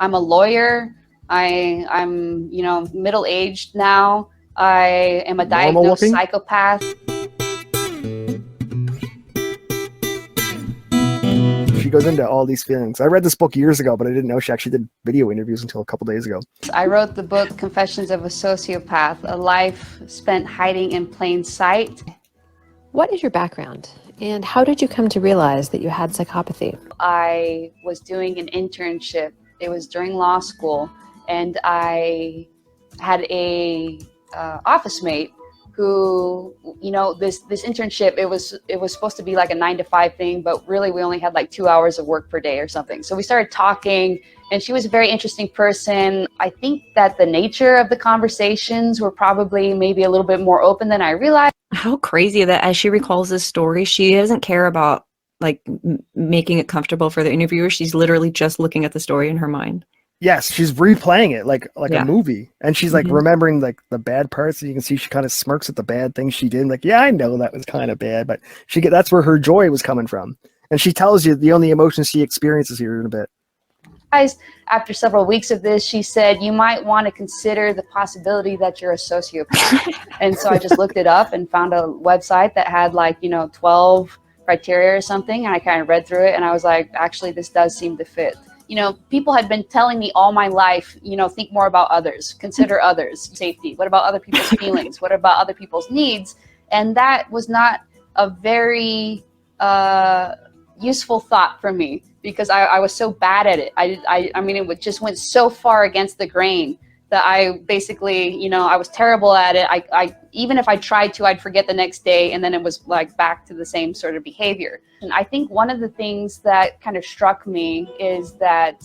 I'm a lawyer. I'm middle-aged now. I am a diagnosed psychopath. She goes into all these feelings. I read this book years ago, but I didn't know she actually did video interviews until a couple days ago. I wrote the book Confessions of a Sociopath, a life spent hiding in plain sight. What is your background, and how did you come to realize that you had psychopathy? I was doing an internship. It was during law school, and I had a office mate who, this internship, it was supposed to be like a 9-to-5 thing, but really we only had like 2 hours of work per day or something. So we started talking, and she was a very interesting person. I think that the nature of the conversations were probably maybe a little bit more open than I realized. How crazy that as she recalls this story, she doesn't care about like making it comfortable for the interviewer. She's literally just looking at the story in her mind. Yes, she's replaying it like a movie, and she's like remembering like the bad parts, and you can see she kind of smirks at the bad things she did. Like, yeah, I know that was kind of bad, but that's where her joy was coming from, and she tells you the only emotions she experiences here in a bit. After several weeks of this, she said, you might want to consider the possibility that you're a sociopath. And so I just looked it up and found a website that had 12 criteria or something, and I kind of read through it, and I was like, actually, this does seem to fit. People had been telling me all my life, think more about others, consider others' safety. What about other people's feelings? What about other people's needs? And that was not a very useful thought for me, because I was so bad at it. I mean, it just went so far against the grain that I basically, I was terrible at it. I even if I tried to, I'd forget the next day, and then it was like back to the same sort of behavior. And I think one of the things that kind of struck me is that,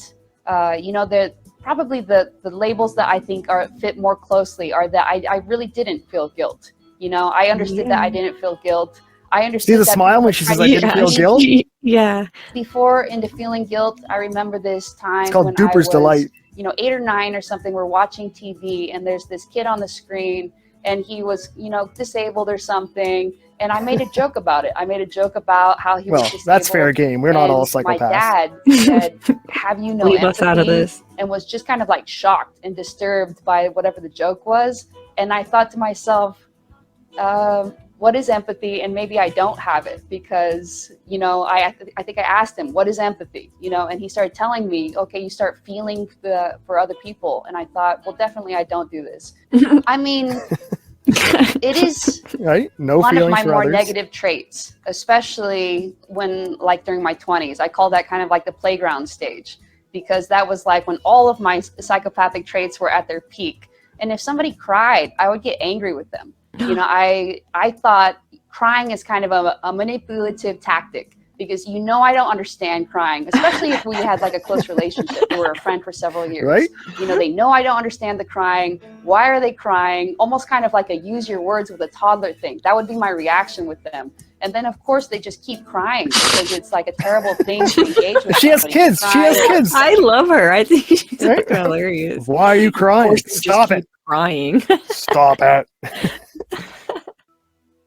probably the labels that I think fit more closely are that I really didn't feel guilt. I understood that I didn't feel guilt. I understood. See the smile when she says, "I didn't feel guilt." Yeah. Before into feeling guilt, I remember this time. It's called Duper's Delight. 8 or 9 or something. We're watching TV, and there's this kid on the screen, and he was, disabled or something. And I made a joke about it. I made a joke about how he was disabled. That's fair game. We're not all psychopaths. My dad said, "Have you no Leave empathy?" us out of this. And was just kind of like shocked and disturbed by whatever the joke was. And I thought to myself, what is empathy? And maybe I don't have it, because, I think I asked him, what is empathy? And he started telling me, okay, you start feeling for other people. And I thought, well, definitely I don't do this. I mean, it is right? one of my more negative traits, especially when, during my 20s. I call that kind of like the playground stage, because that was when all of my psychopathic traits were at their peak. And if somebody cried, I would get angry with them. I thought crying is kind of a manipulative tactic, because I don't understand crying, especially if we had a close relationship. We were a friend for several years. Right? They know I don't understand the crying. Why are they crying? Almost kind of like a use your words with a toddler thing. That would be my reaction with them. And then, of course, they just keep crying, because it's a terrible thing to engage with. She has kids. She has kids. I love her. I think she's hilarious. Why are you crying? Stop it. Crying. Stop it.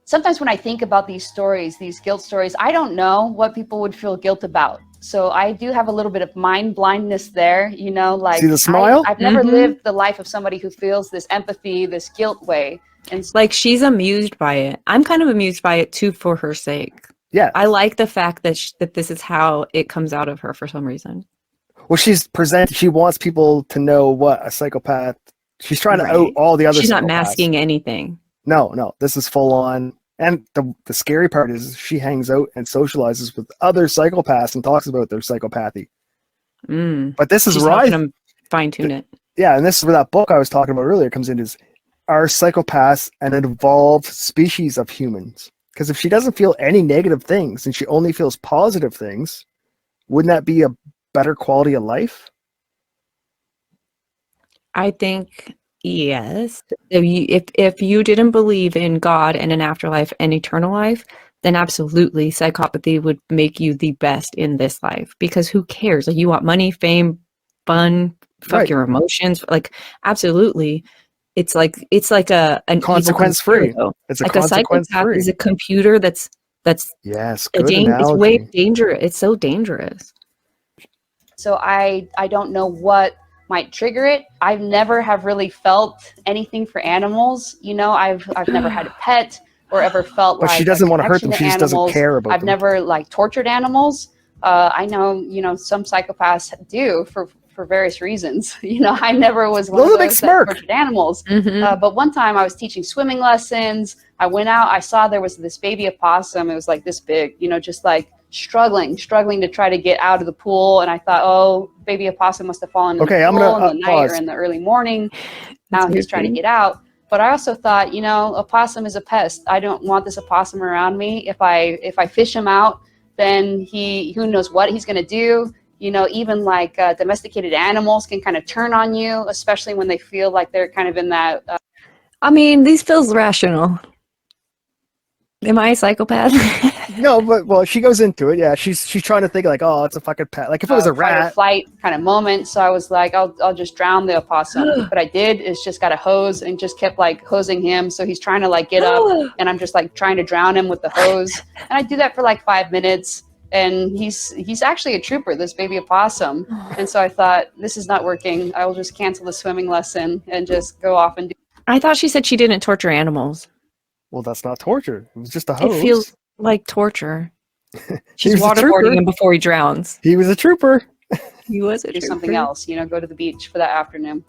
Sometimes when I think about these stories, these guilt stories, I don't know what people would feel guilt about. So I do have a little bit of mind blindness there, See the smile? I've never lived the life of somebody who feels this empathy, this guilt way. And she's amused by it. I'm kind of amused by it too, for her sake. Yeah. I like the fact that that this is how it comes out of her for some reason. Well, she wants people to know what a psychopath. She's trying to out all the other. She's not psychopaths. masking anything. No, this is full on. And the scary part is she hangs out and socializes with other psychopaths and talks about their psychopathy. But this is She's helping them fine-tune it. Yeah, and this is where that book I was talking about earlier comes in, is, are psychopaths an evolved species of humans? Because if she doesn't feel any negative things and she only feels positive things, wouldn't that be a better quality of life? I think yes. If you didn't believe in God and an afterlife and eternal life, then absolutely psychopathy would make you the best in this life, because who cares? You want money, fame, fun, fuck your emotions. Absolutely. It's like a consequence free. It's a psychopath is a computer that's yes, it's way dangerous. It's so dangerous. So I don't know what might trigger it. I've never have really felt anything for animals. You know, I've never had a pet or ever felt But like she doesn't a want to hurt them. connection She to just doesn't animals. care about I've them. never like tortured animals. I know, you know, some psychopaths do for various reasons. You know, I never was one of those that tortured animals. But one time I was teaching swimming lessons. I went out, I saw there was this baby opossum. It was like this big, you know, just like struggling to try to get out of the pool. And I thought, oh, baby opossum must have fallen in the pool in the night or in the early morning. Now he's trying to get out. But I also thought, you know, opossum is a pest. I don't want this opossum around me. If I fish him out, then who knows what he's going to do. You know, even like domesticated animals can kind of turn on you, especially when they feel like they're kind of in that. I mean, these feels rational. Am I a psychopath? No, but well, she goes into it. Yeah, she's trying to think like, oh, it's a fucking pet. Like if it was a fight or rat, flight kind of moment. So I was like, I'll just drown the opossum. What I did is just got a hose and just kept like hosing him. So he's trying to like get up, and I'm just like trying to drown him with the hose. And I do that for like 5 minutes. And he's actually a trooper, this baby opossum. And so I thought, this is not working. I will just cancel the swimming lesson and just go off and do. I thought she said she didn't torture animals. well, that's not torture. It was just a hose. It feels like torture. He She's was a trooper. waterboarding him before he drowns. He was a trooper. He was a Do trooper. something else, you know, go to the beach for that afternoon.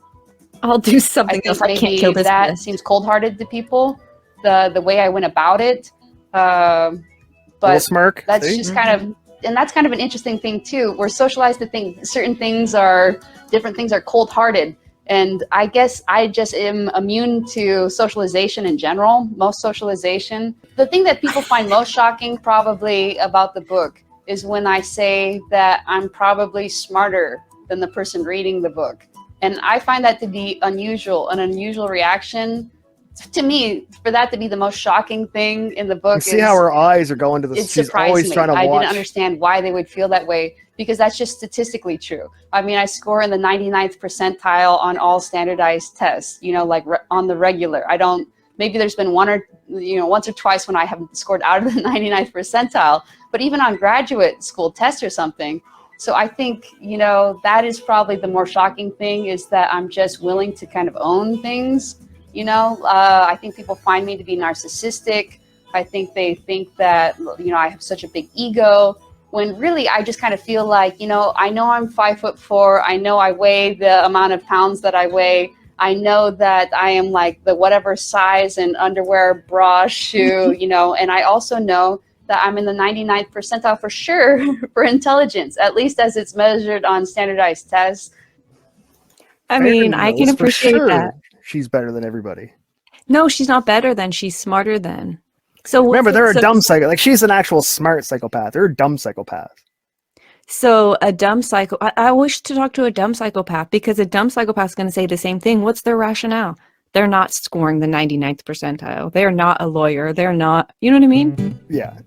I'll do something else. I can't kill this that man. seems cold-hearted to people, the way I went about it. Little smirk. That's See? just kind of, and that's kind of an interesting thing too. We're socialized to think certain things are, different things are cold-hearted. And I guess I just am immune to socialization in general, most socialization. The thing that people find most shocking probably about the book is when I say that I'm probably smarter than the person reading the book. And I find that to be unusual, an unusual reaction. To me, for that to be the most shocking thing in the book, You see how her eyes are going to the. it She's surprised always me. trying to I watch. didn't understand why they would feel that way, because that's just statistically true. I mean, I score in the 99th percentile on all standardized tests, you know, like on the regular. I don't, maybe there's been once or twice when I haven't scored out of the 99th percentile, but even on graduate school tests or something. So I think, you know, that is probably the more shocking thing, is that I'm just willing to kind of own things. You know, I think people find me to be narcissistic. I think they think that, you know, I have such a big ego, when really I just kind of feel like, you know I'm 5'4". I know I weigh the amount of pounds that I weigh. I know that I am like the whatever size and underwear, bra, shoe, you know, and I also know that I'm in the 99th percentile for sure for intelligence, at least as it's measured on standardized tests. I mean, I can appreciate that. She's better than everybody. No, she's not better than. She's smarter than. So remember, they're a dumb psycho. Like, she's an actual smart psychopath. They're a dumb psychopath. So a dumb psycho. I wish to talk to a dumb psychopath, because a dumb psychopath is going to say the same thing. What's their rationale? They're not scoring the 99th percentile. They're not a lawyer. They're not. You know what I mean? Yeah.